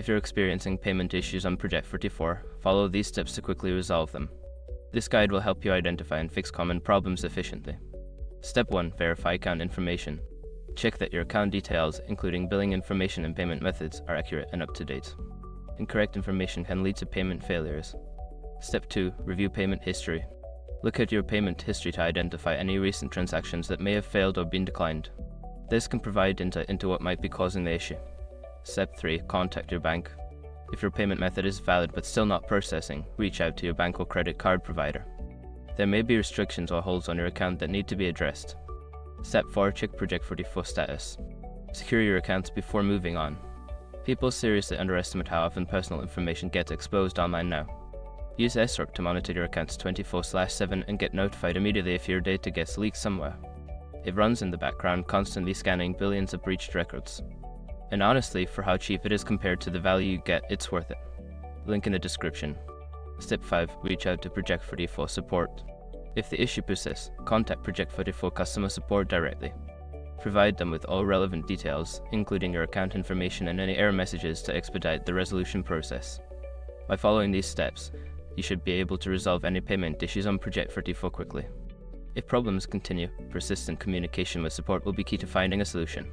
If you're experiencing payment issues on Project44, follow these steps to quickly resolve them. This guide will help you identify and fix common problems efficiently. Step 1. Verify account information. Check that your account details, including billing information and payment methods, are accurate and up to date. Incorrect information can lead to payment failures. Step 2. Review payment history. Look at your payment history to identify any recent transactions that may have failed or been declined. This can provide insight into what might be causing the issue. Step 3. Contact your bank. If your payment method is valid but still not processing, reach out to your bank or credit card provider. There may be restrictions or holds on your account that need to be addressed. Step 4. Check Project44 status. Secure your accounts before moving on. People seriously underestimate how often personal information gets exposed online now. Use SROC to monitor your accounts 24/7 and get notified immediately if your data gets leaked somewhere. It runs in the background, constantly scanning billions of breached records. And honestly, for how cheap it is compared to the value you get, it's worth it. Link in the description. Step 5. Reach out to Project44 support. If the issue persists, contact Project44 customer support directly. Provide them with all relevant details, including your account information and any error messages to expedite the resolution process. By following these steps, you should be able to resolve any payment issues on Project44 quickly. If problems continue, persistent communication with support will be key to finding a solution.